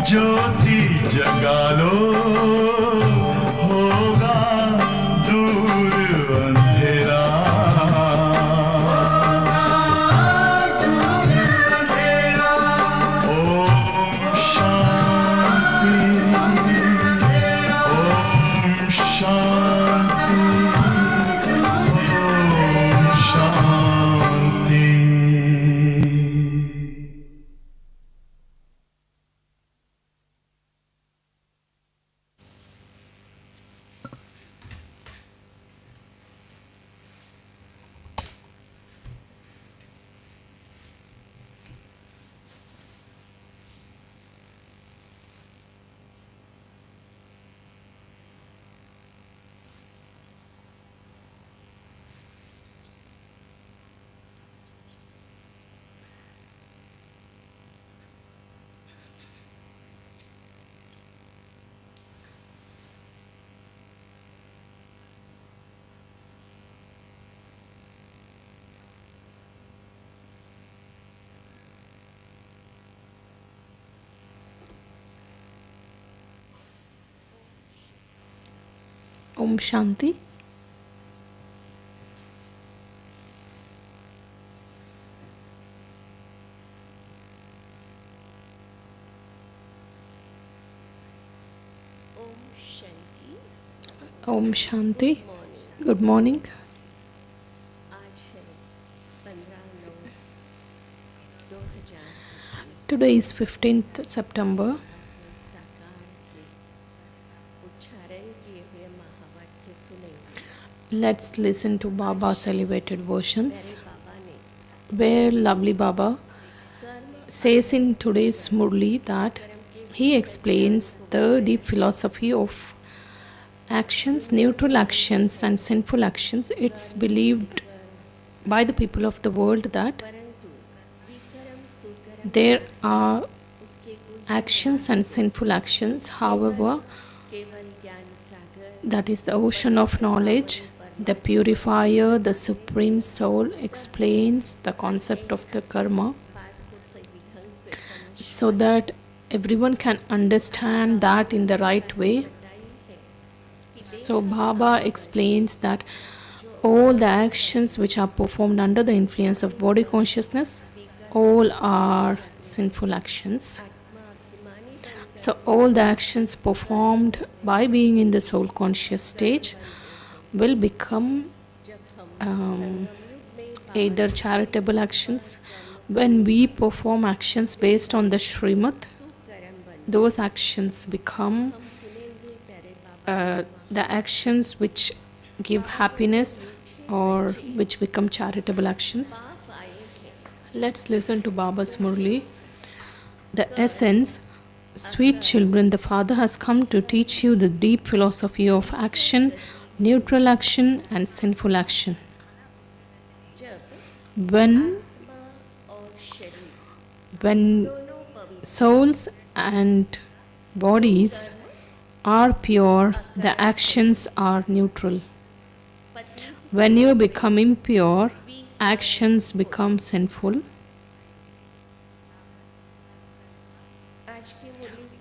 ज्योति जगा लो, होगा दूर अंधेरा। Om Shanti, Om Shanti, Om Shanti. Om Shanti. Om Shanti. Good morning. Today is 15th September. Let's listen to Baba's elevated versions, where lovely Baba says in today's Murli that he explains the deep philosophy of actions, neutral actions and sinful actions. It's believed by the people of the world that there are actions and sinful actions. However, that is the ocean of knowledge, the purifier, the supreme soul explains the concept of the karma so that everyone can understand that in the right way. So Baba explains that all the actions which are performed under the influence of body consciousness, all are sinful actions. So all the actions performed by being in the soul conscious stage will become either charitable actions. When we perform actions based on the Srimad, those actions become the actions which give happiness or which become charitable actions. Let's listen to Baba's Murli. The essence: sweet children, the Father has come to teach you the deep philosophy of action, neutral action and sinful action. When souls and bodies are pure, the actions are neutral. When you become impure, actions become sinful.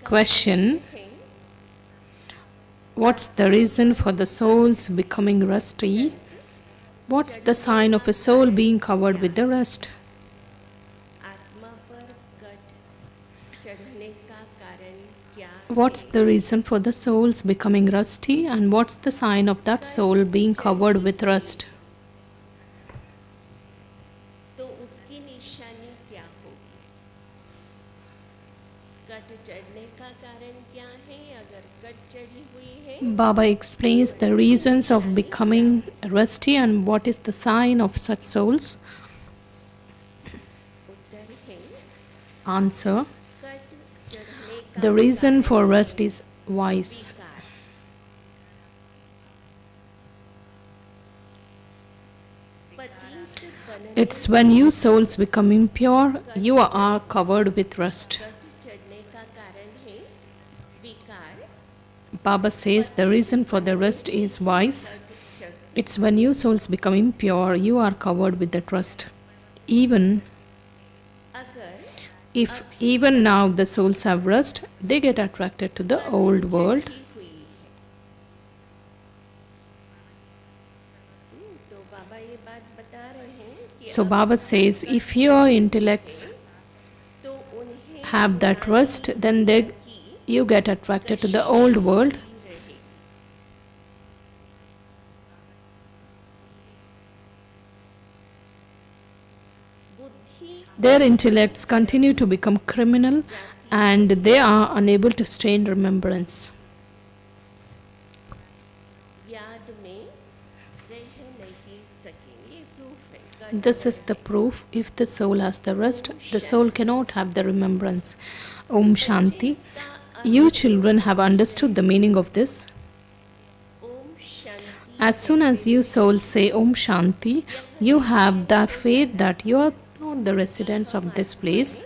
Question: What's the reason for the soul's becoming rusty? What's the sign of a soul being covered with the rust? आत्मा पर cut चढ़ने का कारण क्या What's the reason for the soul's becoming rusty, and what's the sign of that soul being covered with rust? तो उसकी निशानी क्या होगी? कट चढ़ने का कारण क्या है? अगर कट चढ़ी हुई है Baba explains the reasons of becoming rusty and what is the sign of such souls. उत्तर है Answer: कट चढ़ने का the reason for rust is vice. विकार। पतित बनने It's when you souls become impure, you are covered with rust. Cut चढ़ने का कारण है विकार। Baba says the reason for the rust is vice. Cut चढ़ It's when you souls become impure, you are covered with that rust. Even अगर if even now the souls have rust, they get attracted to the old world. चढ़ी हुई है तो बाबा ये बात बता रहे हैं कि So Baba says if your intellects तो उन्हें have that rust, then you get attracted to the old world. रहे बुद्धि Their intellects continue to become criminal and they are unable to stay in remembrance. याद में रह नहीं सकेंगे। Proof है This is the proof. If the soul has the rust, the soul cannot have the remembrance. Om Shanti. You children have understood the meaning of this. Om Shanti As soon as you souls say Om Shanti, you have the faith that you are not the residents of this place.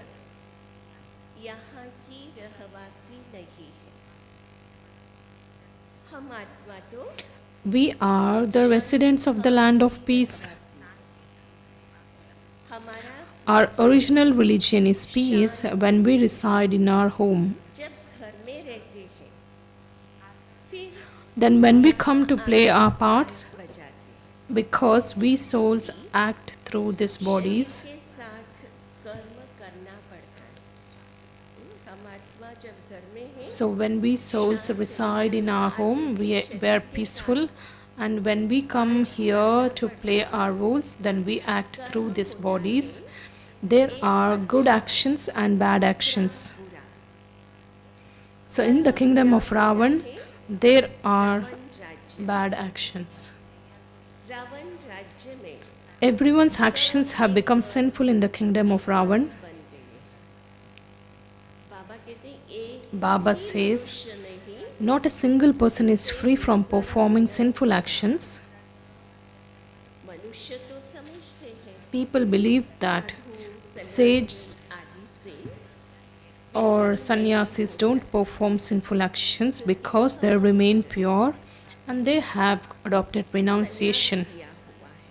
यहाँ की रहवासी नहीं है। हम आत्मा तो We are the residents of the land of peace. हमारा Our original religion is peace when we reside in our home. जब घर में रहते हैं फिर Then when we come to play our parts, बजाते हैं। because we souls act through these bodies, के साथ कर्म करना पड़ता है। हम आत्मा जब घर में है so when we souls reside in our home, we are peaceful, and when we come here to play our roles, then we act through these bodies. There are good actions and bad actions. बुरा So in the kingdom of Ravan, there are राज्य bad actions. Ravan राज्य में Everyone's actions have become sinful in the kingdom of Ravan. बन गए हैं। बाबा कहते हैं एक Baba says, मनुष्य नहीं not a single person is free from performing sinful actions. मनुष्य तो समझते हैं People believe that Sadhu, sages सन्यासी आदि से or sannyasis don't perform sinful actions because they remain pure and they have adopted renunciation. किया हुआ है।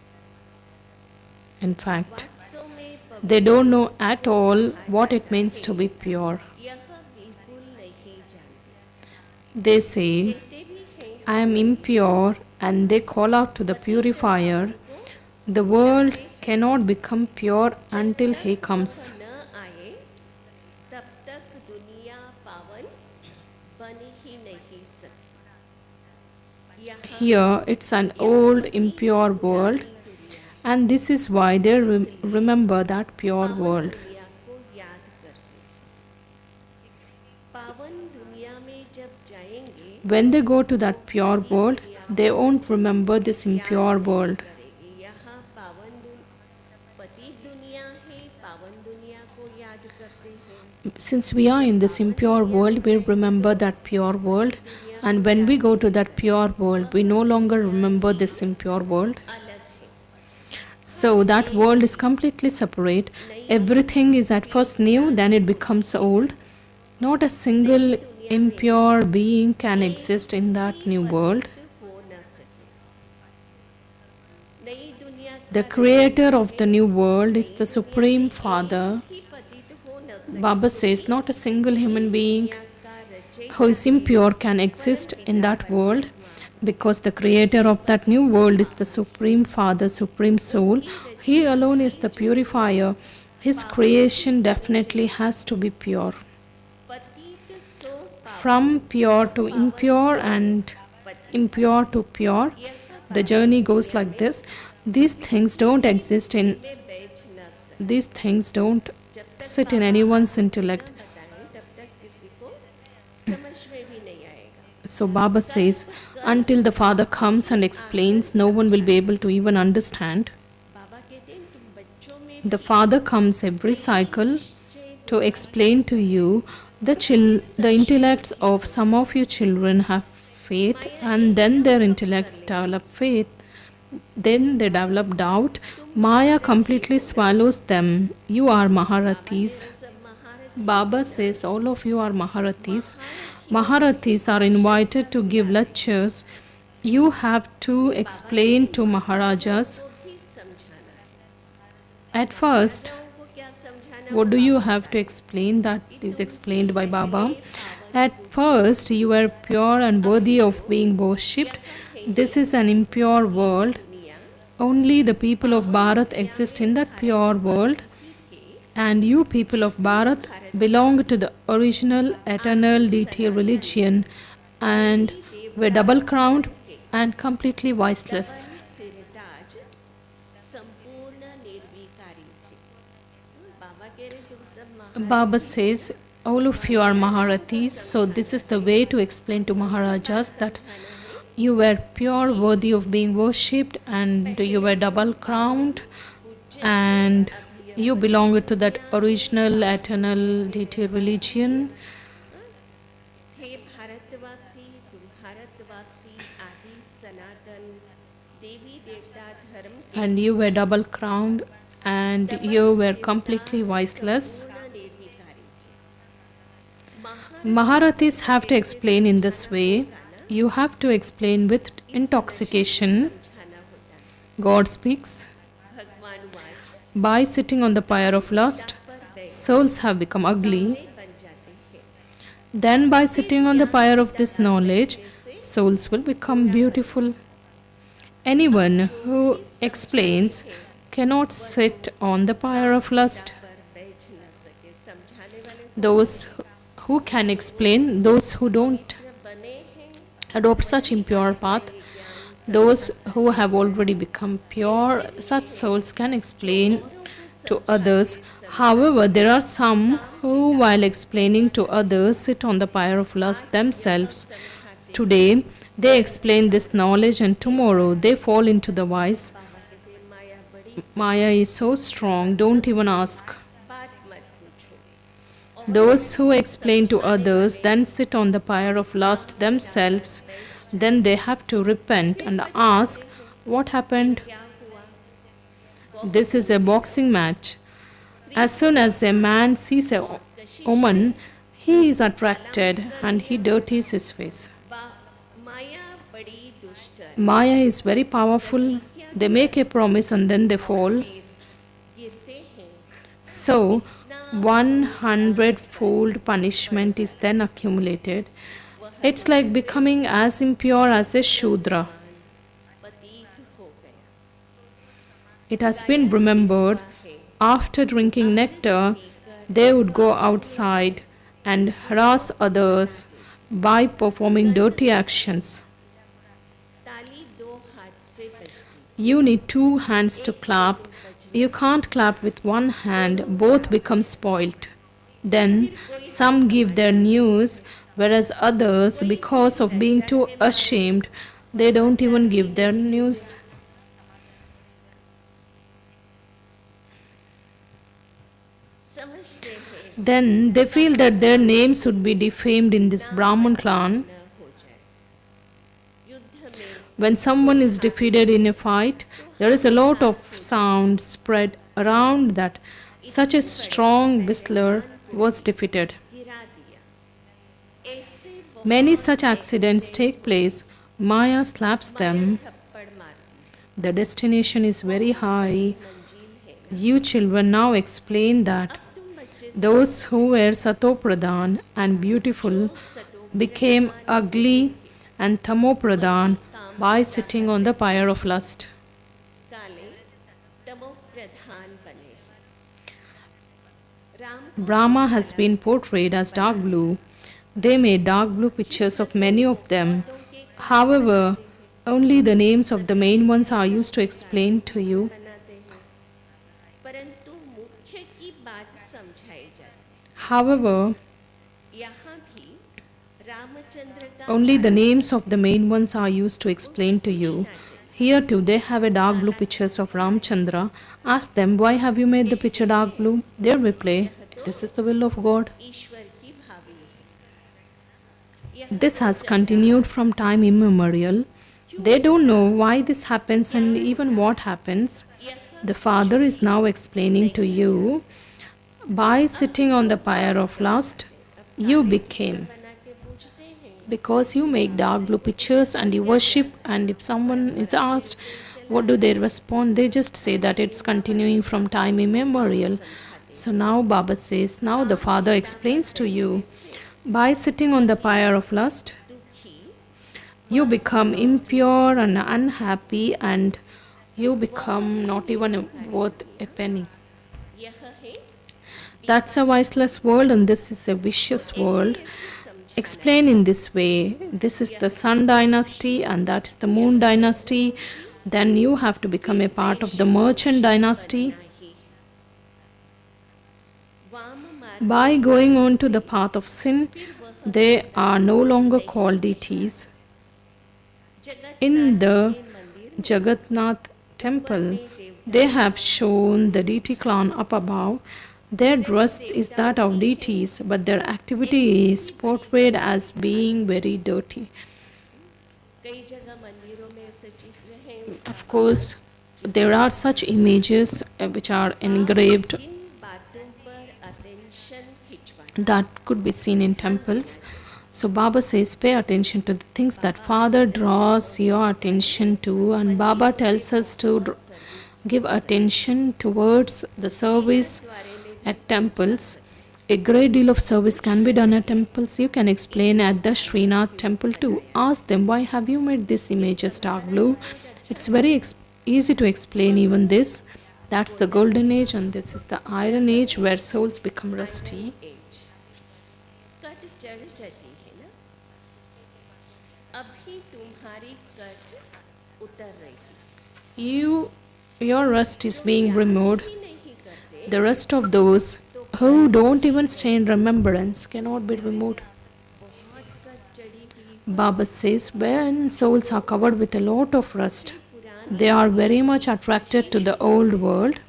In fact, वास्तव में they don't know at all what it means to be pure. यह बिल्कुल नहीं जानते। They say, कहते भी हैं I am impure, and they call out to the purifier, the world cannot become pure until he comes. न आए तब तक दुनिया पावन बन ही नहीं सकती। यहाँ Here it's an old impure world, and this is why they remember that pure world. दुनिया को याद करते हैं। पावन दुनिया में जब जाएंगे When they go to that pure world, they won't remember this impure world. करेंगे। यहाँ पावन पतित दुनिया है, पावन दुनिया को याद करते हैं। Since we are in this impure world, we remember that pure world, and when we go to that pure world, we no longer remember this impure world. अलग है। So that world is completely separate. Everything is at first new, then it becomes old. Not a single impure being can exist in that new world. हो न सके। नई दुनिया The creator of the new world is the Supreme Father. की पतित हो न सके। Baba says not a single human being का रचयिता who is impure can exist in that world, because the creator of that new world is the Supreme Father, Supreme Soul. He alone is the purifier. His creation definitely has to be pure. पतित सो From pure to impure and impure to pure, the journey goes like this. These things don't exist in में बैठ न सके। these things don't sit in anyone's intellect. बताएं तब तक किसी को समझ में भी नहीं आएगा। So Baba says, until the Father comes and explains, no one will be able to even understand. बाबा कहते हैं तुम बच्चों में The Father comes every cycle to explain to you. The intellects of some of you children have faith, and then their intellects develop faith. Then they develop doubt. Maya completely swallows them. You are Maharathis. सब महारथ Baba says all of you are Maharathis. Maharathis are invited to give lectures. You have to explain to Maharajas. को भी समझाना है। At first, को क्या समझाना? what do you have to explain? That is explained by Baba. At first, you were pure and worthy of being worshipped. This is an impure world. Only the people of Bharat exist in that pure world. And you people of Bharat belong to the original eternal deity religion and were double crowned and completely voiceless. सिरताज संपूर्ण निर्विकारी थे। बाबा कह रहे तुम सब महारथ Baba says, all of you are Maharathis. So this is the way to explain to Maharajas that you were pure, worthy of being worshipped, and you were double crowned, and you belong to that original eternal deity religion. थे भारतवासी तुम भारतवासी आदि सनातन देवी देवता धर्म के And you were double crowned, and you were completely voiceless. पूर्ण निर्विकारी थे। Maharathis have to explain in this way. You have to explain with intoxication. समझाना होता है। God speaks. भगवान watch By sitting on the pyre of lust, पर बैठ souls have become ugly. बन जाते हैं। Then, by sitting on the pyre of this knowledge, souls will become beautiful. Anyone who explains cannot sit on the pyre of lust. पर बैठ न सके समझाने वाले Those who can explain, those who don't बने हैं adopt such impure path, those who have already become pure, such souls can explain to others. However, there are some who, while explaining to others, sit on the pyre of lust themselves. Today, they explain this knowledge, and tomorrow they fall into the vice. बाबा कहते हैं माया बड़ी Maya is so strong, don't even ask. बात मत पूछो। Those who explain to others then sit on the pyre of lust themselves. Then they have to repent and ask, what happened? क्या हुआ? This is a boxing match. As soon as a man sees a woman, he is attracted and he dirties his face. माया बड़ी दुष्ट है। Maya is very powerful. They make a promise and then they fall. गिरते हैं। So, 100-fold punishment is then accumulated. It's like becoming as impure as a Shudra. पतित हो गया। It has been remembered, after drinking nectar, they would go outside and harass others by performing dirty actions. ताली दो हाथ से बजती। You need two hands to clap. You can't clap with one hand, both become spoilt. Then some give their news, whereas others, because of being too ashamed, they don't even give their news. समझते हैं Then they feel that their names would be defamed in this Brahman clan. न हो जाए। युद्ध में When someone is defeated in a fight, there is a lot of sound spread around that such a strong whistler was defeated. गिरा दिया। ऐसे बहुत Many such accidents take place. Maya slaps them. थप्पड़ मारती। The destination is very high. मंजिल है। You children now explain that तुम बच्चे those who were Sato Pradhan and beautiful, सतो became ugly and tamopradhan by sitting on the pyre of lust. काले तमो प्रधान बने राम को Brahma has been portrayed as dark blue. They made dark blue pictures of many of them. However, only the names of the main ones are used to explain to you. बनाते हैं परंतु मुख्य की बात समझाई जाती However, यहाँ भी रामचंद्र का only the names of the main ones are used to explain to you. Here too, they have a dark blue pictures of Ramchandra. Ask them, why have you made the picture dark blue? They reply, this is the will of God. ईश्वर की भावी है यह This has continued from time immemorial. They don't know why this happens and even what happens. The Father is now explaining to you, by sitting on the pyre of lust, you became. बना के पूछते हैं Because you make dark blue pictures and you worship, and if someone is asked, what do they respond? They just say that it's continuing from time immemorial. So now Baba says, now the Father explains to you, by sitting on the pyre of lust, दुखी you become impure and unhappy, and you become not even worth a penny. यह है That's a viceless world, and this is a vicious world. Explain in this way, this is the Sun dynasty and that is the Moon dynasty. Then you have to become a part of the Merchant dynasty. नहीं वाम मार्ग By going on to the path of sin, they are no longer called deities. जगत In the मंदिर Jagannath temple, they have shown the deity clan up above. Their dress is that of deities, but their activity is portrayed as being very dirty. कई जगह मंदिरों में ऐसे चित्र हैं Of course, there are such images which are engraved जिन बातों पर attention खिंचवाना that could be seen in temples. So Baba says, pay attention to the things that Father draws your attention to, and Baba tells us to give attention towards the service at temples. A great deal of service can be done at temples. You can explain at the Srinath temple too. Ask them, why have you made this image as dark blue? It's very easy to explain even this. That's the golden age, and this is the iron age where souls become rusty. एज कट चढ़ जाती है ना अभी तुम्हारी cut उतर रही Your rust is being removed. ही नहीं करते The rest of those who don't even stay in remembrance cannot be removed. बहुत कट चढ़ी हुई Baba says, when souls are covered with a lot of rust, they are very much attracted to the old world.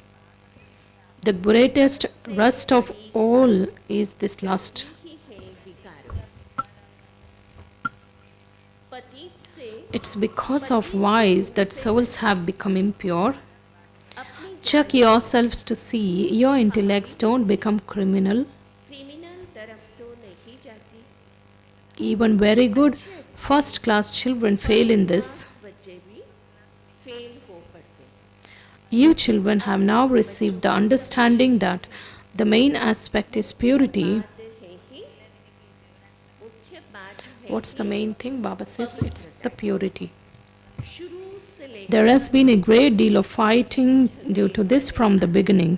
The greatest rust of all is this lust. ही है विकारों पतित से It's because of vice that souls have become impure. अपनी Check yourselves to see your intellects don't become criminal. Criminal तरफ तो नहीं जाती Even very good first class children fail in this. बच्चे भी फेल हो पड़ते You children have now received the understanding that the main aspect is purity. बात है ही मुख्य बात है What's the main thing? Baba says it's the purity. शुरू से लेकर There has been a great deal of fighting due to this from the beginning.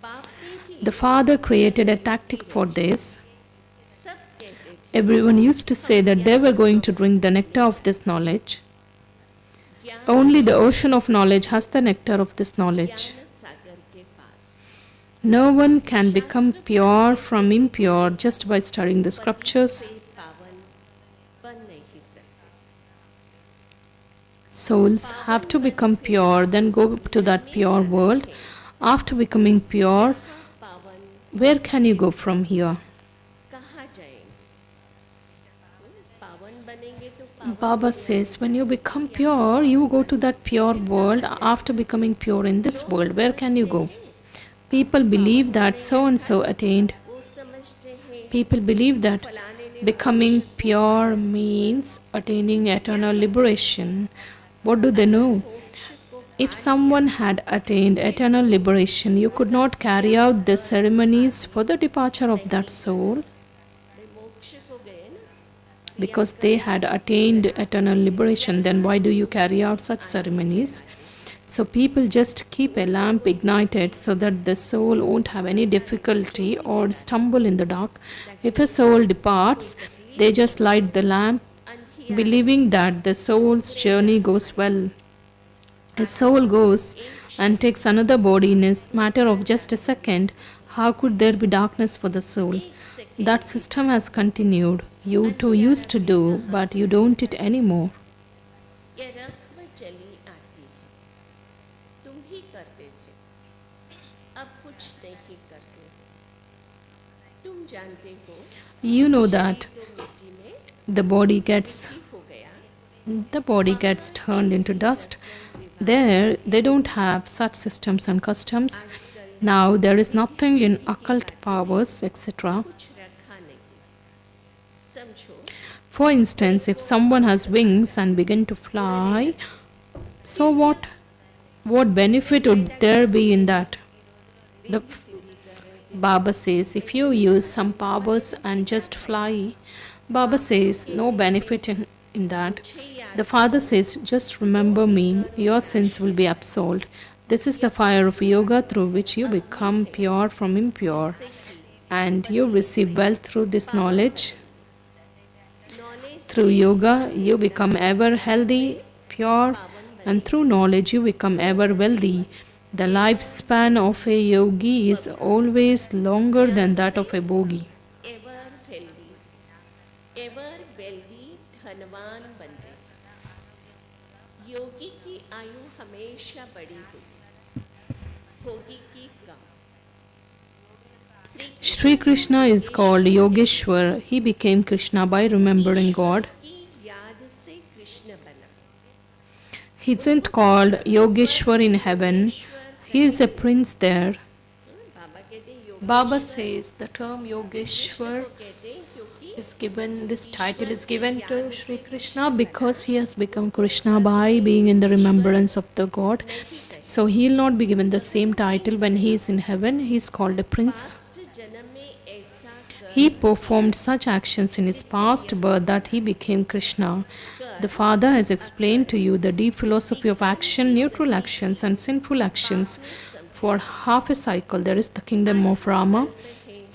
बाप ने भी The Father created a tactic for this. सब कहते थे Everyone used to say that they were going to drink the nectar of this knowledge. ज्ञान Only the ocean of knowledge has the nectar of this knowledge. ज्ञान सागर के पास No one can become pure from impure just by studying the scriptures. से पावन बन नहीं सकते Souls have to become pure, then go to that pure world. After becoming pure, पावन where can you go from here? कहाँ जाएंगे पावन बनेंगे तो पावन Baba says, when you become pure, you go to that pure world. After becoming pure in this world, where can you go? People believe that so and so attained. वो समझते हैं People believe that फलाने ने becoming pure means attaining eternal liberation. What do they know? If someone had attained eternal liberation, you could not carry out the ceremonies for the departure of that soul. मैं मोक्ष because they had attained eternal liberation. Then why do you carry out such ceremonies? So people just keep a lamp ignited so that the soul won't have any difficulty or stumble in the dark. If a soul departs, they just light the lamp, believing that the soul's journey goes well. A soul goes and takes another body in a matter of just a second. How could there be darkness for the soul? That system has continued. You too used to do, but you don't it anymore. ये रस्म चली आती है, तुम ही करते थे, अब कुछ नहीं करते। तुम जानते हो, You know that तो मिट्टी में the body gets हो गया, turned into dust. There, they don't have such systems and customs. Now, there is nothing in occult powers, etc. कुछ रखा नहीं। समझो, For instance, if someone has wings and begin to fly, so what? What benefit would there be in that? The Baba says, if you use some powers and just fly, Baba says, no benefit in that. The Father says, just remember me, your sins will be absolved. This is the fire of yoga through which you become pure from impure. And you receive wealth through this knowledge. Through yoga, you become ever healthy, pure, and through knowledge, you become ever wealthy. The lifespan of a yogi is always longer than that of a bogi. Ever wealthy धनवान बनते। योगी की आयु हमेशा बड़ी होती, भोगी की कम। Sri Krishna is called Yogeshwar. He became Krishna by remembering God. की याद से कृष्ण बना। He isn't called Yogeshwar in heaven. He is a prince there. बाबा कहते हैं योग Baba says the term Yogeshwar कहते हैं क्योंकि is given, this title is given to Sri Krishna because he has become Krishna by being in the remembrance of the God. So he will not be given the same title when he is in heaven. He is called a prince. Past जन्म में ऐसा कर He performed such actions in his past birth that he became Krishna. The Father has explained to you the deep philosophy of action, neutral actions, and sinful actions. For half a cycle, there is the kingdom of Rama.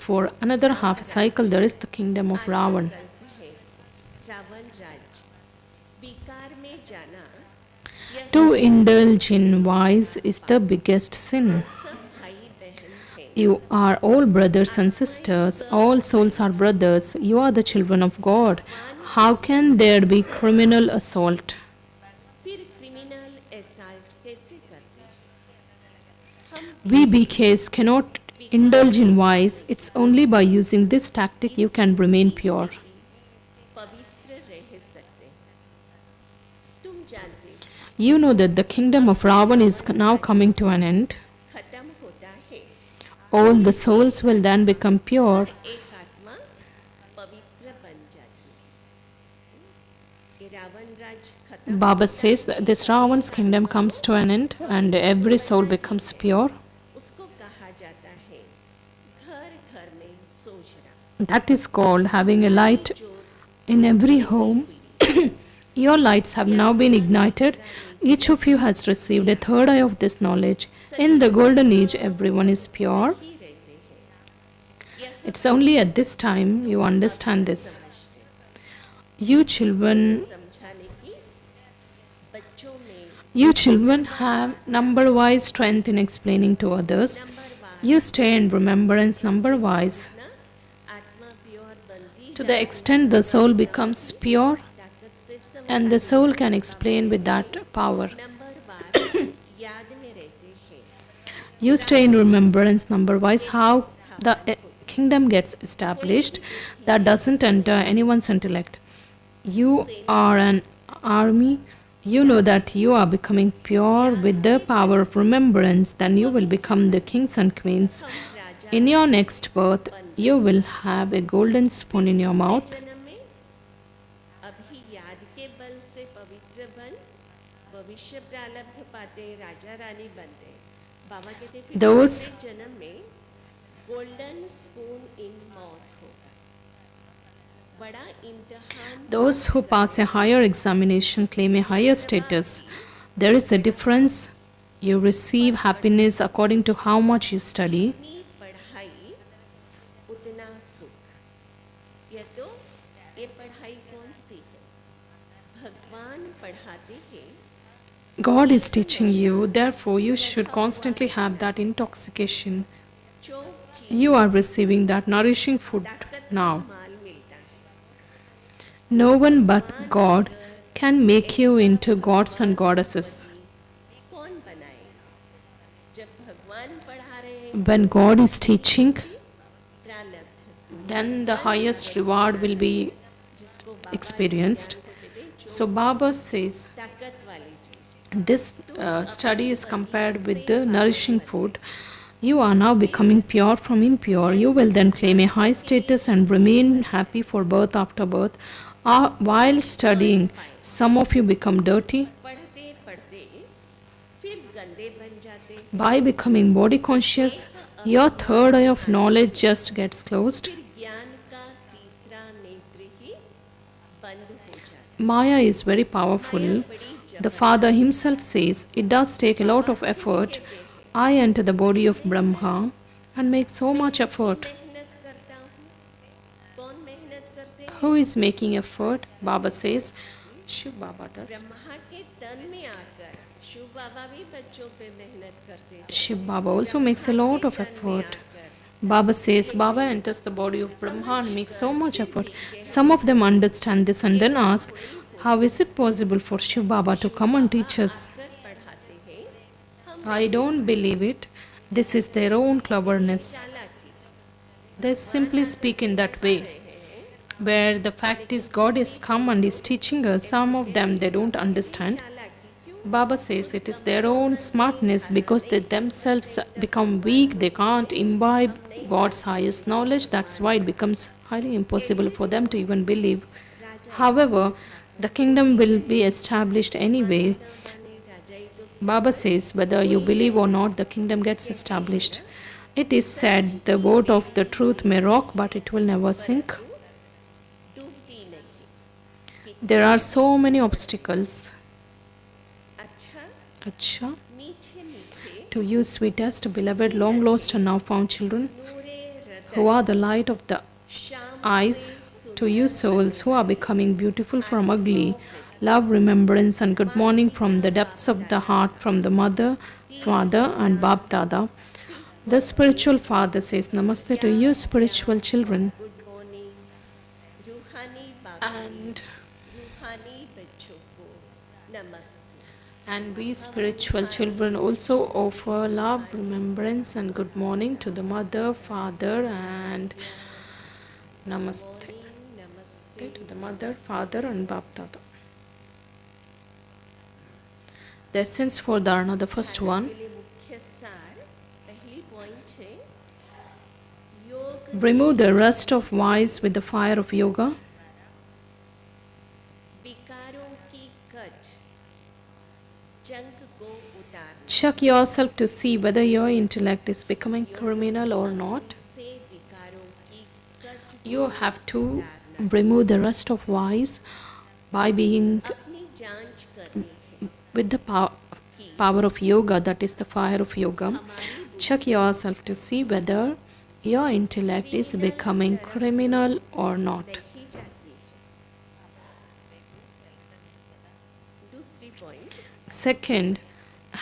For another half a cycle, there is the kingdom of Ravan. कल्प है रावण राज। विकार में जाना यह To indulge in vice is the biggest sin. सब भाई बहन है। You are all brothers and sisters. All souls are brothers. You are the children of God. How can there be criminal assault? फिर क्रिमिनल असॉल्ट कैसे करते हैं? हम We BKs cannot indulge in vice. It's only by using this tactic you can remain pure. पवित्र रह सकते हैं। तुम जानते हो, You know that the kingdom of Ravan is now coming to an end. खत्म होता है, All the souls will then become pure. एक आत्मा पवित्र बन जाती है। ये रावण राज खत्म Baba says that this Ravan's kingdom comes to an end and every soul becomes pure. उसको कहा जाता है घर घर में सोचना। That is called having a light in every home. Your lights have now been ignited. Each of you has received a third eye of this knowledge. In the golden age, everyone is pure. ही रहते हैं। यह It's only at this time you understand this. You children, समझाने की बच्चों में you children have number-wise strength in explaining to others. You stay in remembrance number-wise. ना आत्मा pure बनती To the extent the soul becomes pure, ताकत से सब and the soul can explain with that power. Number बार याद में रहते हैं। You stay in remembrance number-wise. How the kingdom gets established, that doesn't enter anyone's intellect. You are an army. You know that you are becoming pure with the power of remembrance. Then you will become the kings and queens. In your next birth, you will have a golden spoon in your mouth. जन्म में अभी याद के बल से पवित्र बन भविष्य प्रारब्ध पाते राजा रानी बनते। बाबा कहते फिर Those- दूसरे जन्म में गोल्डन स्पून इन माउथ होगा। बड़ा इम्तिहान Those who pass a higher examination claim a higher status. There is a difference. You receive happiness according to how much you study. जितनी पढ़ाई उतना सुख। यह तो ये पढ़ाई कौन सी है? भगवान पढ़ाते हैं। God is teaching you, therefore, you should constantly have that intoxication. जो चीज You are receiving that nourishing food ताकत का now. माल मिलता है। No one but God can make you into gods and goddesses. कौन बनाए? जब भगवान पढ़ा रहे हैं When God is teaching, प्रारब्ध then the highest reward will be जिसको experienced. So Baba says, ताकत वाली चीज this study is compared with the nourishing food. You are now becoming pure from impure. You will then claim a high status and remain happy for birth after birth. While studying, some of you become dirty. पढ़ते पढ़ते फिर गंदे बन जाते। By becoming body conscious, your third eye of knowledge just gets closed. फिर ज्ञान का तीसरा नेत्र ही बंद हो जाता। Maya is very powerful. The Father himself says, it does take a lot of effort. I enter the body of Brahma and make so much effort. मेहनत करता हूँ। कौन मेहनत करते हैं? Who is making effort? Baba says, Shiv Baba does. Brahma के तन में आकर शिव बाबा भी बच्चों पे मेहनत करते थे। Shiv Baba also makes a lot of effort. Baba says, Baba enters the body of Brahma and makes so much effort. Some of them understand this and then ask, how is it possible for Shiv Baba to come and teach us? कर पढ़ाते हैं हम I don't believe it. This is their own cleverness. चालाकी They simply speak in that way. Where the fact is God is come and is teaching us, some of them they don't understand. चालाकी क्यों? Baba says it is their own smartness because they themselves become weak, they can't imbibe God's highest knowledge. That's why it becomes highly impossible for them to even believe. However, the kingdom will be established anyway. बने राजाई तो Baba says whether you believe or not, the kingdom gets established. It is said the boat of the truth may rock, but it will never sink. डूबती नहीं। There are so many obstacles. अच्छा Acha. मीठे मीठे To you, sweetest, beloved, long lost and now found children, नूरे हृदय who are the light of the शाम eyes, to you souls who are becoming beautiful from ugly, love, remembrance, and good morning from the depths of the heart from the mother, father, and Bab Dada. The spiritual father says, Namaste to you, spiritual children. Good morning रूहानी बाबा And रूहानी बच्चों को नमस्ते। And we spiritual children also offer love, remembrance, and good morning to the mother, father, and namaste नमस्ते to the mother, father, and Bap Dada. The essence for Dharana, the first one. के लिए मुख्य सार पहली point है योग Remove the rust of vice with the fire of yoga. विकारों की कट जंग को उतारना Check yourself to see whether your intellect is becoming criminal or not. से विकारों की cut You have to remove the rust of vice by being अपनी जांच करनी है with the power of yoga, that is the fire of yoga. Check yourself to see whether your intellect is becoming criminal or not. नहीं जाती है। दूसरी point Second,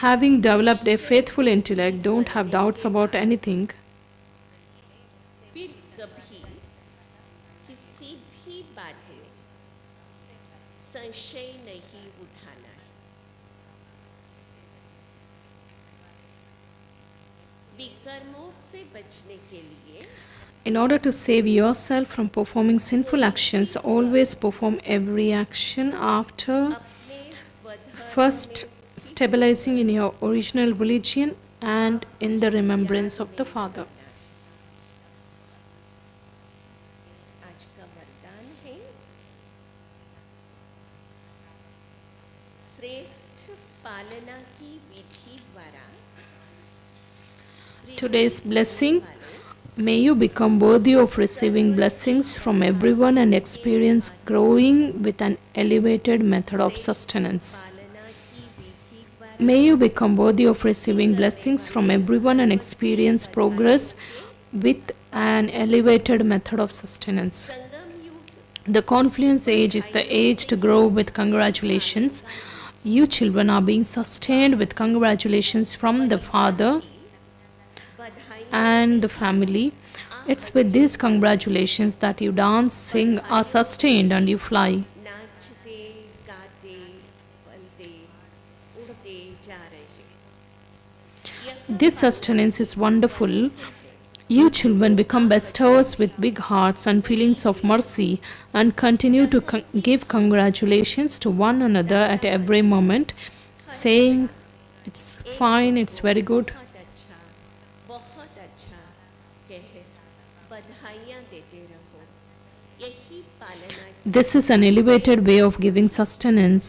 having developed a faithful intellect, don't have doubts about anything. फिर कभी किसी भी बात में संशय नहीं उठाना है। विकर्मों से बचने के लिए In order to save yourself from performing sinful actions, always perform every action after अपने स्वधर्म first stabilizing in your original religion and in the remembrance of the Father. आज का वरदान है श्रेष्ठ पालना की विधि द्वारा Today's blessing, May you become worthy of receiving blessings from everyone and experience growing with an elevated method of sustenance. पालना की विधि द्वारा May you become worthy of receiving blessings from everyone and experience progress with an elevated method of sustenance. संगम युग The confluence age is the age to grow with congratulations. You children are being sustained with congratulations from the Father बधाई and the family. It's with these congratulations that you dance, sing, are sustained, and you fly. नाचते गाते पलते उड़ते जा रहे यह This sustenance is wonderful. You children become bestowers with big hearts and feelings of mercy and continue to give congratulations to one another at every moment, saying, "It's fine, it's very good." बहुत अच्छा कहे बधाइयाँ देते रहो यही पालना की This is an elevated way of giving sustenance.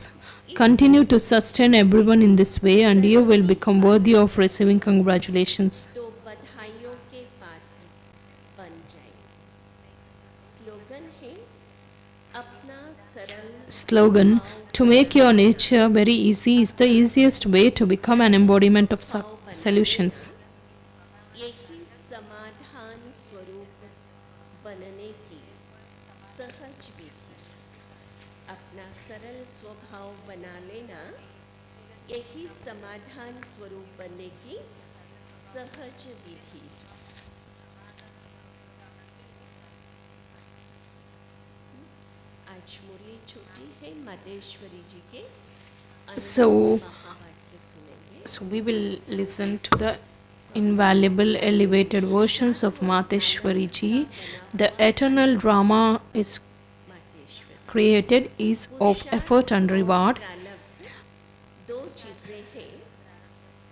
Continue to sustain everyone in this way, and you will become worthy of receiving congratulations. तो बधाइयों के पात्र बन जाए स्लोगन है अपना सरल Slogan: To make your nature very easy is the easiest way to become an embodiment of solutions. यही समाधान स्वरूप बनने की सहज विधि अपना सरल स्वभाव बना लेना यही समाधान स्वरूप बनने की सहज विधि आज मुरली छोटी है मातेश्वरी जी के So, महावाक्य सुनेंगे So we will listen to the invaluable elevated versions of Mateshwari Ji. The eternal drama is Mateshwari created is of effort and reward. प्रारब्ध दो चीजें हैं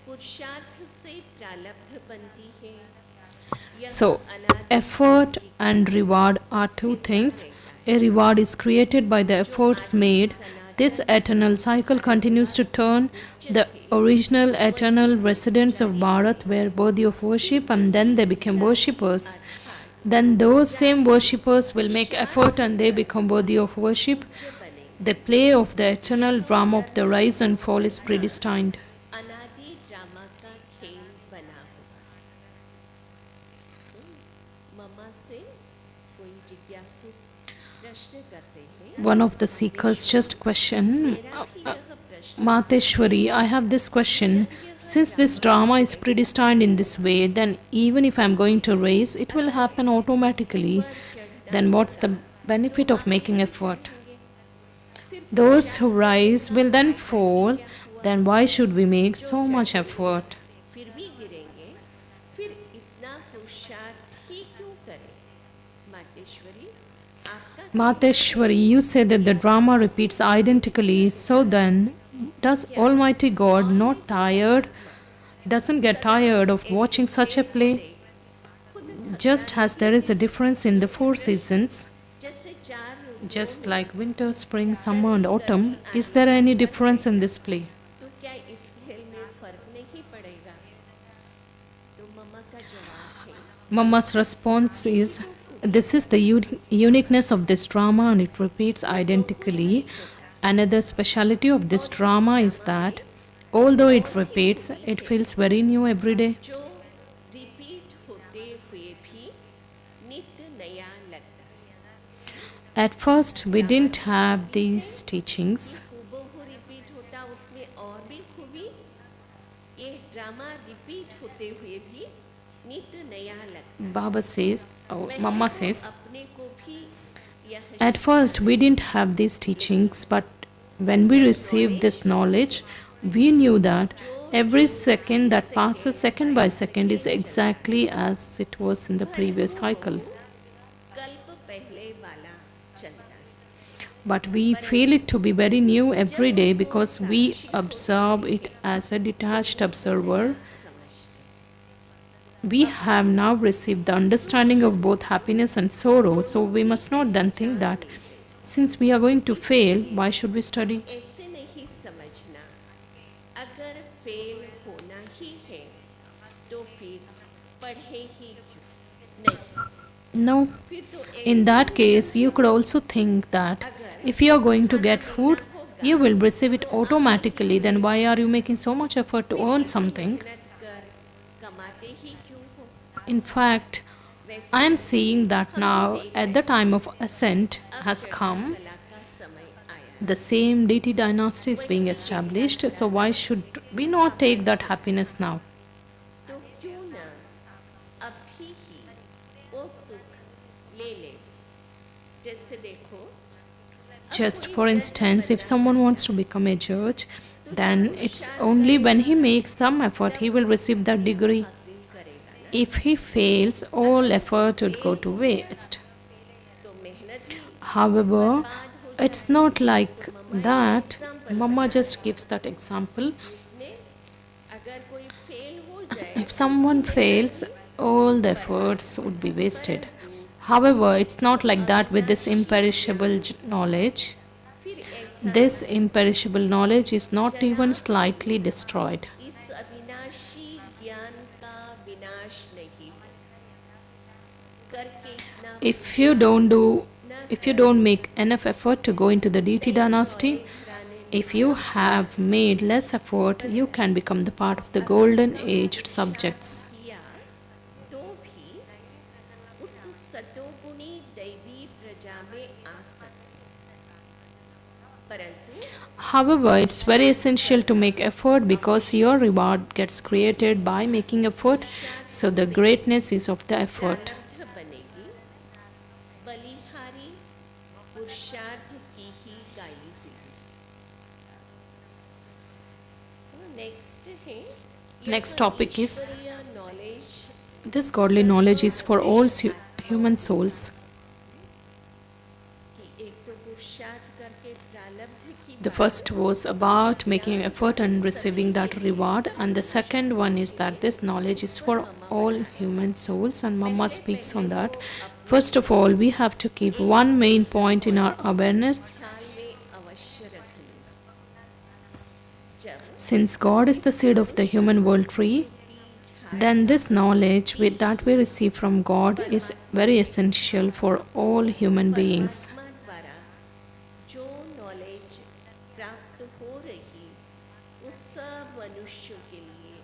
पुरुषार्थ से प्रारब्ध बनती है यह So अनादि effort and reward are two things. A reward is created by the efforts made. This eternal cycle continues to turn. The original eternal residents of Bharat were worthy of worship and then they became worshippers. Then those same worshippers will make effort and they become worthy of worship. The play of the eternal drama of the rise and fall is predestined. अनादि drama का खेल बना हो mama से कोई जिज्ञासु प्रश्न करते हैं One of the seekers just questioned, मेरा भी यह प्रश्न Mateshwari, I have this question. Since this drama is predestined in this way, then even if I am going to raise, it will happen automatically. Then what's the benefit of making effort? Those who rise will then fall. Then why should we make so much effort? फिर भी गिरेंगे फिर इतना पुरुषार्थ ही क्यों करें मातेश्वरी आपका Mateshwari, you say that the drama repeats identically. So then, does Almighty God doesn't get tired of watching such a play? Just as there is a difference in the four seasons, जैसे चार ऋतु just like winter, spring, summer, and autumn, is there any difference in this play? तो क्या इस खेल में फर्क नहीं पड़ेगा तो मम्मा का जवाब है Mama's response is, this is the uniqueness of this drama and it repeats identically. Another speciality of this drama is that although it repeats, it feels very new every day. जो रिपीट होते हुए भी नित्य नया लगता है At first, we didn't have these teachings. हूबहू repeat होता उसमें और भी खूबी ये ड्रामा रिपीट होते हुए भी नित्य नया लगता Baba says, oh, है Mama तो says, अपने को भी यह at first we didn't have these teachings, but when we received this knowledge, we knew that every second that passes second by second is exactly as it was in the previous cycle. कल्प पहले वाला चलता है But we feel it to be very new every day because we observe it as a detached observer. समझते We have now received the understanding of both happiness and sorrow, so we must not then think that since we are going to fail, why should we study? ऐसे नहीं समझना अगर fail होना ही है तो फिर पढ़े ही क्यों नहीं, No. फिर तो In ऐसे that ही case, you समझो, could also think that अगर if you are going to खाना get मिलना food, होगा you will receive it तो आप वही automatically. Then why are you making so much effort to फिर earn इतनी something? मेहनत कर कमाते ही क्यों हो? In fact, वैसे I am he seeing that हम भी now, देख at रहे the हैं, time of ascent अब has चढ़ता come, कला का समय आया है। the same deity dynasty is being वही देवता established. So घराना why should we not take स्थापित that होगा। happiness now? तो क्यों ना अभी ही वो सुख ले ले। जैसे देखो, अब Just कोई for जज instance, if बनना someone चाहता wants to है, become a judge, तो जब then it's पुरुषार्थ only when he करेगा makes some effort he तब will उस receive that डिग्री को degree. हासिल करेगा ना। If he fails, all अगर effort उसमें would go फेल to हो गया waste. तो मेहनत ही However, बर्बाद हो it's जाएगी। not like तो मम्मा ये that. एग्जाम्पल Mama बता just रहे gives that example. हैं जिसमें अगर कोई फेल हो जाए If तो उसकी someone मेहनत fails, ही all the बर्बाद efforts हो would be जाएगी। wasted. परंतु However, it's इस not like that with this अविनाशी imperishable ज्ञान knowledge. फिर ऐसा This नहीं, imperishable knowledge is not जला even के slightly destroyed. इस अविनाशी ज्ञान का विनाश नहीं हो, करके इतना If you पुरुषार्थ don't do, न if you कर, don't make enough effort to go into the deity नए dynasty, वाले घराने में if you कब have जाकर made less effort, you can become the part of the अगर golden कम aged पुरुषार्थ subjects. किया तो भी उस सतोगुणी दैवी प्रजा में आ सकते, परंतु However, it's very essential to make effort because your reward gets created by making effort. So the greatness is of the effort. प्रारब्ध बनेगी, बलिहारी पुरुषार्थ की ही गाई हुई। नेक्स्ट है, Next topic is, knowledge this godly knowledge is for all human souls. कि एक तो पुरुषार्थ करके प्रारब्ध की The first was about making effort and receiving that सभी के लिए reward, and the सभी second one is that this knowledge is for all human souls, and Mama पहले speaks पहले on वो that. अपने First of all, we have to keep one main point in our awareness. ख्याल में अवश्य रखनी, जब Since God is the seed of the human world tree, then this knowledge that we receive from God is very essential for all human beings. परमात्मा द्वारा जो knowledge प्राप्त हो रही वो सब मनुष्यों के लिए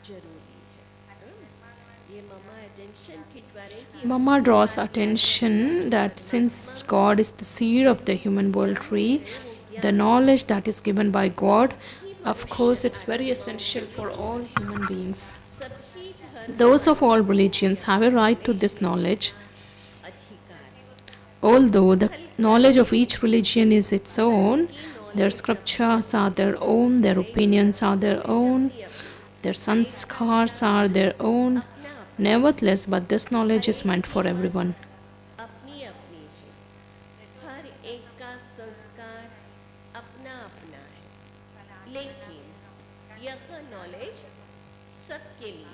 जरूरी है। ये ममा अटेंशन खिंचवाने की Mama draws attention that since God is the seed of the human world tree, the knowledge that is given by God, of course, it's very essential for all human beings. सभी धर्म Those of all religions have a right to this knowledge. अधिकार, Although the knowledge of each religion is its own, their scriptures are their own, their opinions are their own, their sanskars are their own. Nevertheless, but this knowledge is meant for everyone. अपनी अपनी है, हर एक का संस्कार अपना अपना है, लेकिन यह नॉलेज सबके लिए,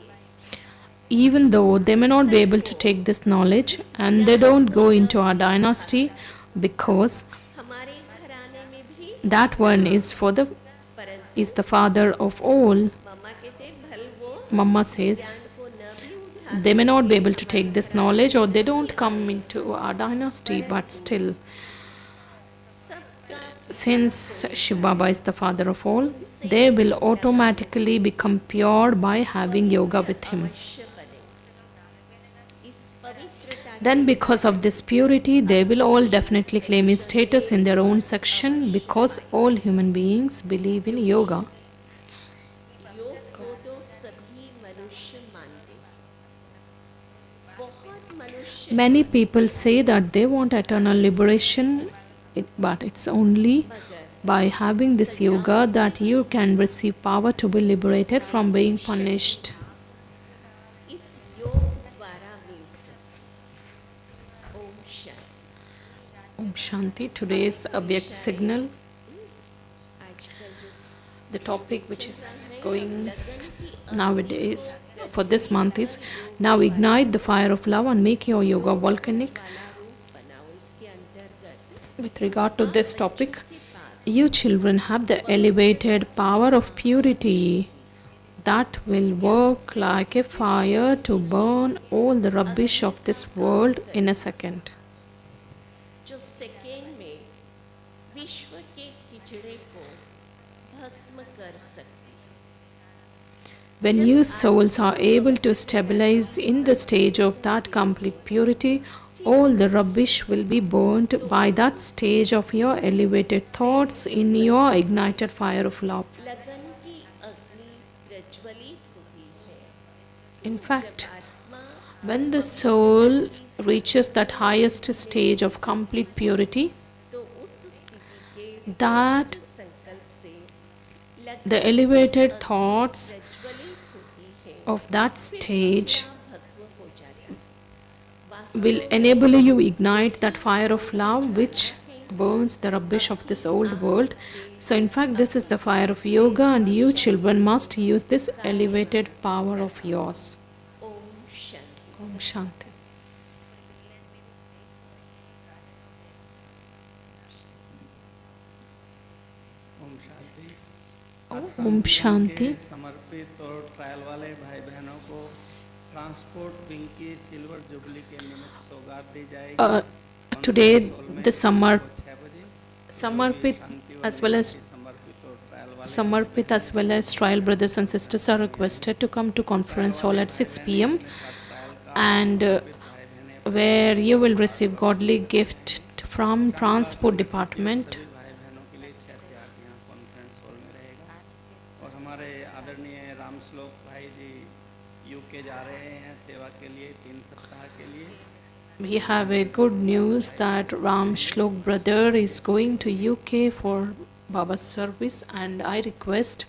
Even though they may not be able to take this knowledge and they don't go into our dynasty because हमारे घराने में भी, that one is परंतु is the father of all. मम्मा कहते भल वो Mama says ज्ञान को न भी उठा they may not be able to take this knowledge or they don't come into our dynasty, but still, सबका since Shiv Baba is the father of all, they will automatically become pure by having yoga with him. अवश्य बने। इस पवित्रता Then, because of this purity, they will all definitely claim his status in their own section because all human beings believe in yoga. योग को तो सभी मनुष्य मानते हैं, बहुत मनुष्य Many people say that they want eternal liberation, but it's only by having this yoga that you can receive power to be liberated from being punished. इस योग द्वारा मिल सकते। Om Shanti. Om Shanti. Today's Abhyakt signal, आजकल जो the topic which is going nowadays for this month is now ignite the fire of love and make your yoga volcanic. रूप बनाओ, इसके अंतर्गत With regard to this topic, के पास you children have the elevated power of purity that will work like a fire to burn all the rubbish of this world in a second. जो second में विश्व के किचड़े को भस्म कर सकती है. When you souls are able to stabilize in the stage of that complete purity, all the rubbish will be burnt by that stage of your elevated thoughts in your ignited fire of love. लगन की अग्नि प्रज्वलित होती है. In fact, आत्मा when the soul reaches that highest stage of complete purity, तो उस स्थिति के that श्रेष्ठ संकल्प से लगन the elevated thoughts प्रज्वलित होती है. of that stage भस्म हो जाती है. will enable you ignite that fire of love which burns the rubbish of this old world. So in fact, this is the fire of yoga, and you children must use this elevated power of yours. Om Shanti. Om Shanti. Om Shanti. Om Shanti. समर्पित और trial वाले भाई बहनों को transport wing की silver jubilee के निमित्त सौगात दी जाएगी. Today, the 6 बजे Samarpit as well as समर्पित और ट्रायल वाले Samarpit as well as trial brothers and sisters are requested to come to conference hall at 6 p.m. and where you will receive godly gift from transport department. भाई बहनों के लिए 6 से 8 यहाँ conference hall में रहेगा. और हमारे आदरणीय राम श्लोक भाई जी यूके जा रहे हैं सेवा के लिए 3 सप्ताह के लिए. We have a good news that Ram Shlok brother is going to UK for Baba's service, and I request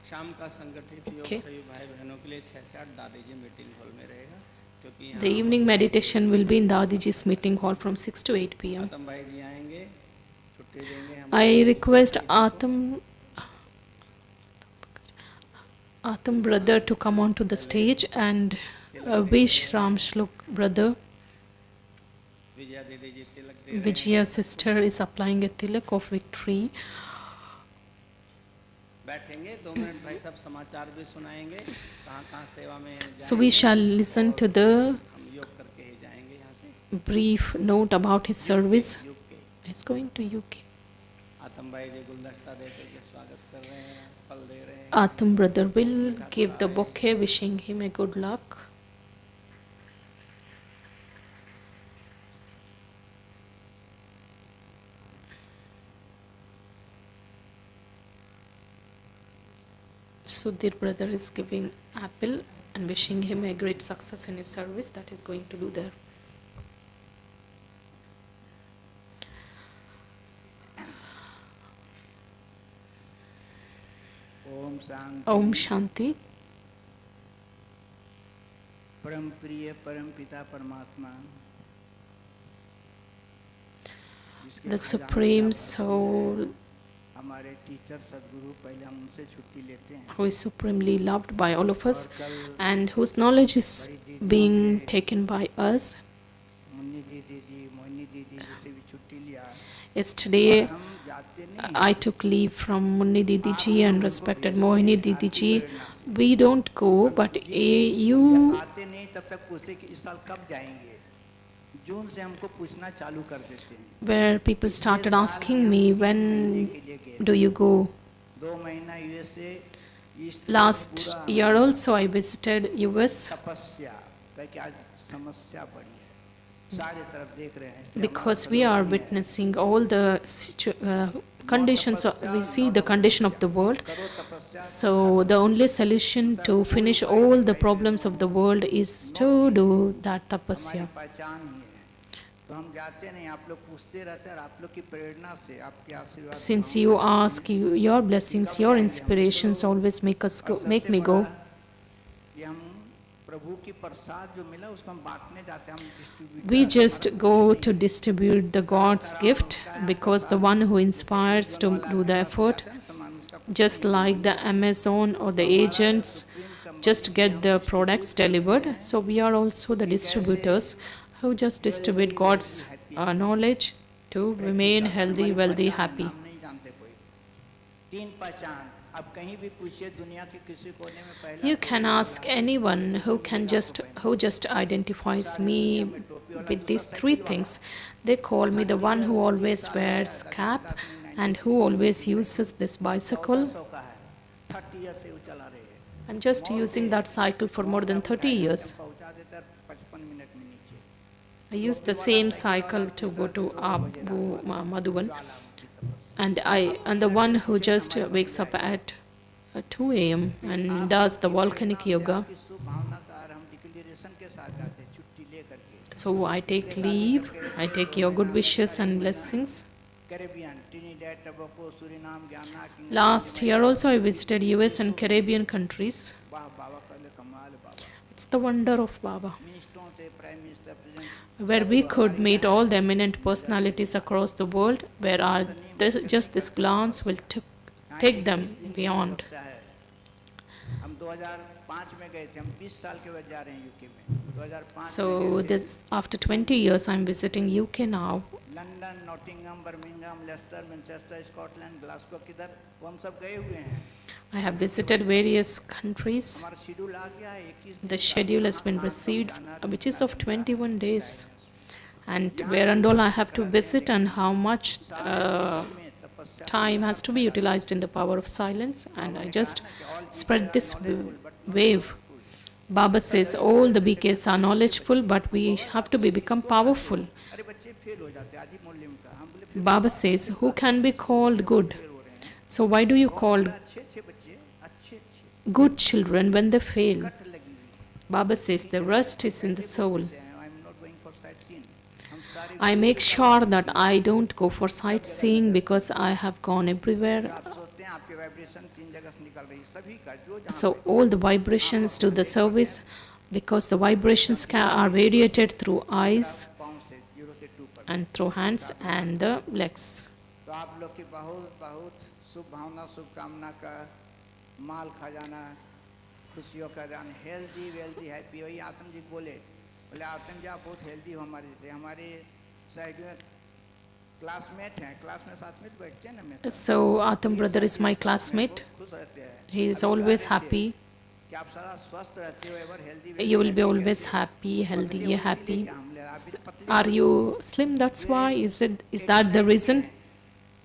शाम का संगठित योग Okay. सभी भाई बहनों के लिए 6 से 8 दादी जी मीटिंग हॉल में रहेगा. क्योंकि the evening meditation will be in Dadiji's meeting hall from 6 to 8 p.m. आतम भाई जी आएंगे, छुट्टी देंगे हम. I request Atam brother to come onto the stage and wish Ram Shlok brother. Vijaya दीदी जी तिलक दे रहे हैं. Vijaya sister is applying a tilak of victory. बैठेंगे 2 minute भाई सब समाचार भी सुनाएंगे कहाँ सेवा में So we shall listen to the हम योग करके ही जाएंगे यहाँ से. brief note about his service. योग के He's going to UK. आतम भाई जी गुलदस्ता देते के स्वागत कर रहे हैं, फल दे रहे हैं. Atam brother will give the bouquet, wishing him a good luck. Sudhir brother is giving apple and wishing him a great success in his service that he's going to do there. Om Shanti. Om Shanti. परम प्रिय परम पिता परमात्मा जिसके The खजाने Supreme का Soul, हमारे teacher सदगुरु पहले हम उनसे छुट्टी लेते हैं who is supremely loved by all of us and whose knowledge is being taken by us. Munni दीदी जी मोहिनी दीदी जी से भी छुट्टी लिया. Yesterday, हम जाते नहीं I took leave from Munni Didi ji and respected Mohini Didi ji. We don't go, but you, आते नहीं तब तक पूछते कि इस साल कब जाएंगे. जून से हमको पूछना चालू कर देते हैं. where people started asking me, when do you go? 2 महीना USA east Last year also I visited US तपस्या क्योंकि आज समस्या बड़ी है सारे तरफ देख रहे हैं इसलिए because we are witnessing all the conditions, we see the condition of the world. करो तपस्या. So the only solution to finish all the problems of the world is to do that tapasya. हमारी पहचान ही है तो हम जाते नहीं. आप लोग पूछते रहते हैं और आप लोग की प्रेरणा से आपके आशीर्वाद से Since हम you ask, your blessings, your inspirations always make us go, make me go. ये हम प्रभु की प्रसाद जो मिला उसको हम बांटने जाते हैं. हम distributor We हैं. just go to distribute the God's gift because the one who inspires to do the effort, सामान उसका just like the Amazon or the agents, just get the products delivered. So we are also the distributors who just distribute God's knowledge to remain healthy, wealthy, happy. नाम नहीं जानते कोई. 3 पहचान आप कहीं भी पूछिए दुनिया के किसी कोने में पहला You can ask anyone who just identifies me with these three things. They call me the one who always wears cap and who always uses this bicycle. 1400 का है, 30 ईयर से वो चला रहे हैं। I'm just using that cycle for more than 30 years. पहुंचा देता है 55 मिनट में नीचे। I use the same cycle to go to Madhuban, and I'm the one who just wakes up at 2 a.m. and does the volcanic yoga. आपकी शुभ भावना का और हम declaration के साथ जाते हैं छुट्टी ले करके। So I take leave, I take your good wishes and blessings. Caribbean, Trinidad, Tobago, Suriname, Ghana, Last year also I visited US and Caribbean countries. वाह बाबा का कमाल बाबा। It's the wonder of Baba, मिनिस्टरों से prime minister, president, where we could meet all the eminent personalities across the world, where just this glance will take them beyond. हम 2005 में गए थे, हम 20 साल के बाद जा रहे हैं यूके में। 2005 So this after 20 years I'm visiting UK now. London, Nottingham, Birmingham, Leicester, Manchester, Scotland, Glasgow, किधर वो हम सब गए हुए हैं। I have visited various countries. हमारा शेड्यूल आ गया है 21 The schedule has been received, which is of 21 days. And where and all I have to visit and how much time has to be utilized in the power of silence. And I just spread this wave. Baba says all the BKs are knowledgeful, but we have to become powerful. अरे बच्चे fail हो जाते हैं, आज ही मोहल्ले में कहा, हम बोले Baba says, who can be called good? So why do you call अच्छे बच्चे, अच्छे good children when they fail? Cut लगी हुई Baba says the rest is in the soul. हैं। I am not going for sightseeing. हम सारे I make sure that I don't go for sightseeing because I have gone everywhere. आप सोचते हैं आपके vibration 3 जगह से निकल रही है, सभी का जो जहाँ So all the vibrations do the service because the vibrations are radiated through eyes पाँव से 0 से 2 पर। and through hands and the legs. तो आप लोग की बहुत बहुत शुभ भावना, शुभकामना का माल खजाना, खुशियों का दान, हेल्दी वेल्दी हैप्पी। वही आत्म जी बोले आत्म जी आप बहुत हेल्दी हो हमारे जैसे। हमारे सहयोगी क्लासमेट हैं, क्लास में साथ में बैठते हैं ना में। So Atam brother is my classmate. खुश रहते हैं He is always happy. कि आप सारा स्वस्थ रहते हो, ever healthy. You will be always happy, healthy, happy. Are you slim? That's why. Is that the reason?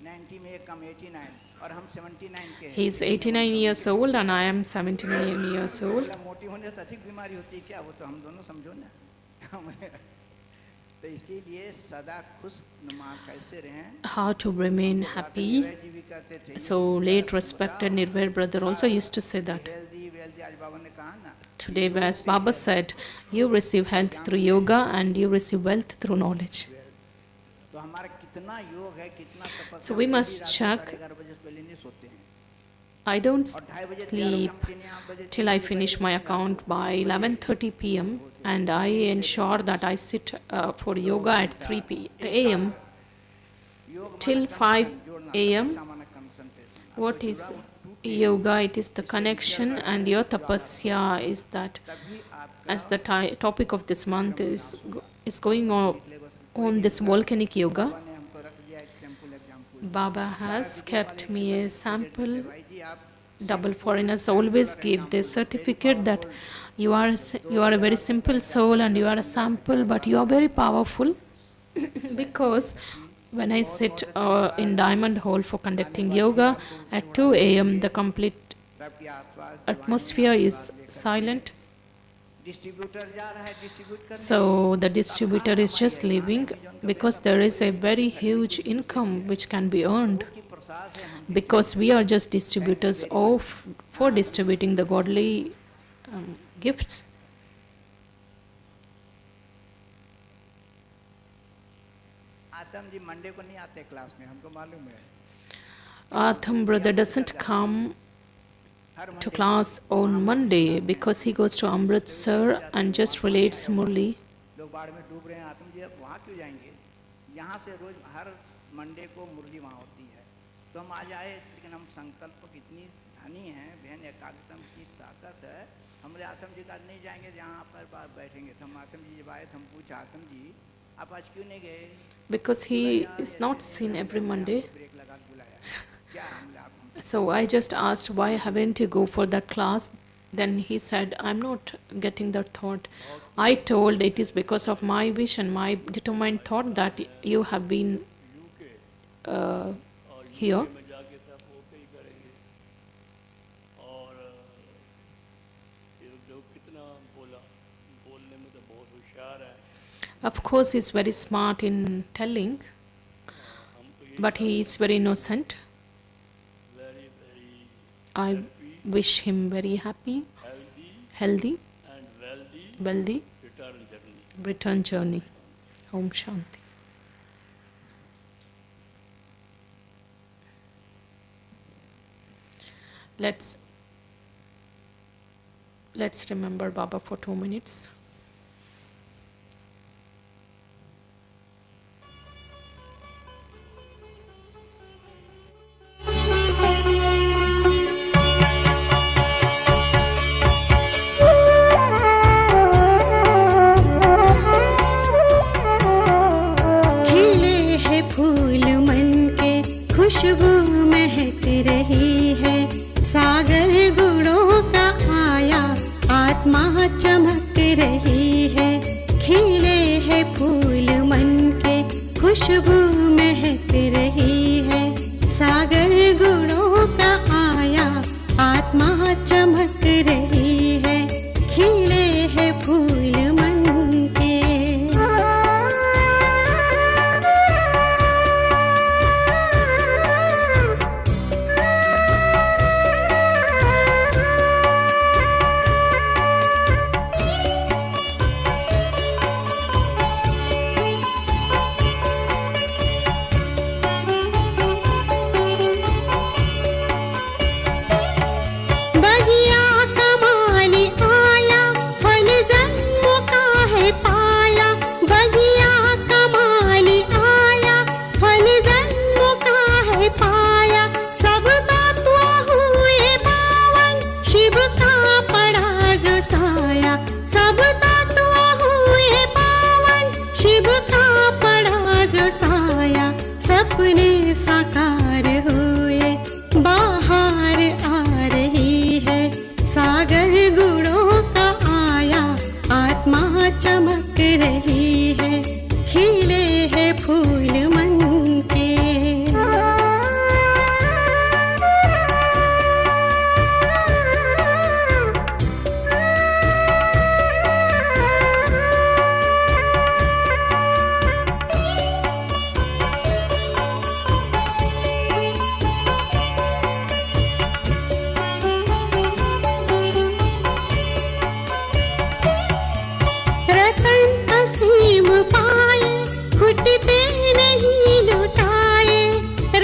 90 में कम 89 और हम 79 के हैं। He is 89 years old and I am 79 years old. मोटी होने से अधिक बीमारी होती है क्या? वो तो हम दोनों समझो ना। तो इसीलिए सदा खुश नुमा कैसे रहें। How to remain happy. जी भी कहते थे So late respected Nirvair brother also used to say that. Healthy wealthy, आज बाबा ने कहा ना Today, as Baba said, you receive health through yoga and you receive wealth through knowledge. तो हमारा कितना योग है, कितना तपस्या। So we must check. 11:30 बजे से पहले नहीं सोते हैं I don't और 2:30 बजे sleep till I finish my account by 11:30 p.m. and I ensure that I sit for yoga at 3 a.m. till 5 a.m. What is yoga? It is the connection, and your tapasya is that, as the topic of this month is going on this volcanic yoga. ने हमको रख दिया एक sample example. Baba has kept me a sample. Double foreigners always give this certificate that you are a very simple soul and you are a sample, but you are very powerful because when I sit in Diamond Hall for conducting yoga at 2 a.m., the complete सबकी आत्मा atmosphere is silent. Distributor जा रहा है, distribute कर So the distributor is just leaving because there is a very huge income which can be earned. की प्रसाद है। हम Because we are just distributors for distributing the godly gifts. Atam ji Monday को नहीं आते क्लास में, हमको मालूम है। Atham brother doesn't come her to class on Monday because he goes to Amritsar and just relates Murli. लोग बाढ़ में डूब रहे हैं, आतम जी अब वहाँ क्यों जाएंगे? यहाँ से रोज हर मंडे को मुरली वहाँ होती है, तो हम आज आए, लेकिन हम संकल्प कितनी धनी हैं, बहन एकाग्रतम की ताकत है। हमरे आतम जी का नहीं जाएंगे, जहाँ पर बैठेंगे। तो हम आतम जी जब आए तो हम पूछा, आतम जी आप आज क्यों नहीं गए? because he is not seen every Monday. Break लगा के बुलाया क्या? हमने आप So I just asked, why haven't you go for that class? Then he said, I'm not getting that thought. I told it is because of my vision, my determined thought that you have been here. में जाके सब okay ही करेंगे और ये लोग कितना बोलने में तो बहुत होशियार है Of course, he's very smart in telling, but he is very innocent. Very very I wish him very happy, healthy healthy, and wealthy wealthy return journey return journey. Om Shanti. Let's remember Baba for 2 minutes. खिले हैं फूल मन के, खुशबू महक रही है, सागर गुणों का आया, आत्मा चमक रही है। खिले हैं फूल मन के, खुशबू महक रही है, सागर गुणों का आया, आत्मा चमक रही है। खिले हैं फूल मन के। बगिया कमाली आया, फल जन्म का है पाया। बगिया कमाली आया, फल जन्म का है पाया। सब तत्व हुए पावन, शिव का पड़ा जो साया। सब तत्व हुए पावन, शिव का पड़ा जो साया। सपने साकार हुए, बाहर आ रही है, सागर गुणों का आया, आत्मा चमक रही है। खिले हैं फूल मन के। रतन असीम पाए, घुटते नहीं लुटाए।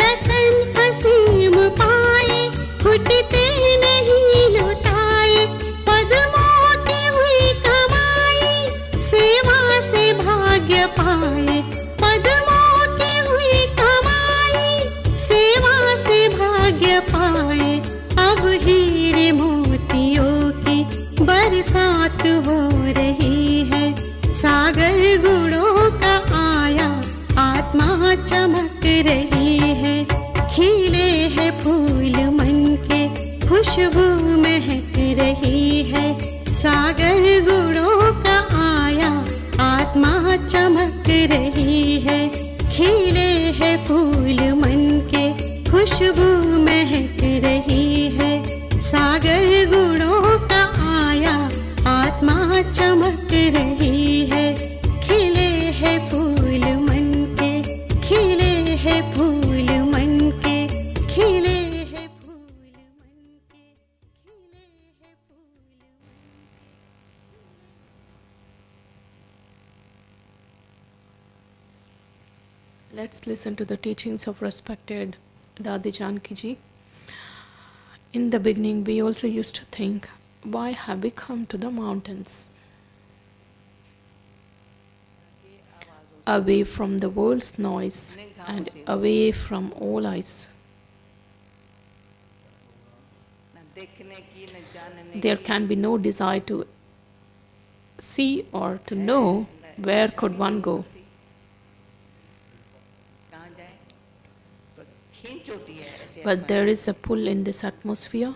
रतन असीम पाए, घुटते नहीं लुटाए। पद्मों की हुई कमाई, सेवा से भाग्य पाए। पद्मों की हुई कमाई, सेवा से भाग्य पाए। अब हीरे मोतियों की बरसात हो रही है, सागर गुणों का आया, आत्मा चमक रही है। खिले हैं फूल मन के, खुशबू महक रही है, सागर गुणों का आया, आत्मा चमक रही है। खिले हैं फूल मन के, खुशबू महक रही है, सागर गुणों का आया, आत्मा चमक रही है। खिले हैं फूल मन के, खिले हैं फूल मन के, खिले हैं फूल मन के, खिले हैं फूल। Let's listen to the teachings of respected Dadi Janki Ji. In the beginning, we also used to think, why have we come to the mountains? Away from the world's noise and away from all eyes. न देखने की न जानने There can be no desire to see or to know where could one go. खींच होती है ऐसे But there is a pull in this atmosphere.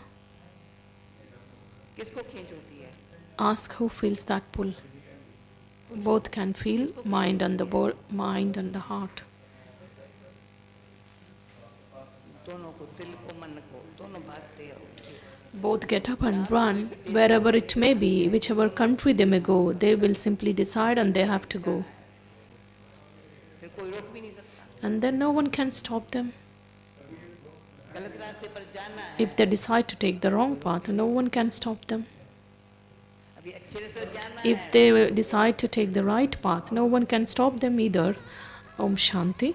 किसको खींच होती है? Ask who feels that pull. Both can feel, mind and the heart. दोनों को, दिल को मन को, दोनों भागते हैं उठ के। Both get up and run wherever it may be, whichever country they may go. They will simply decide and they have to go. फिर कोई रोक भी नहीं सकता। And then no one can stop them. गलत रास्ते पर जाना है, If they decide to take the wrong path, no one can stop them. अभी अच्छे रास्ते पर जाना If है, they decide to take the right path, no one can stop them either. Om Shanti.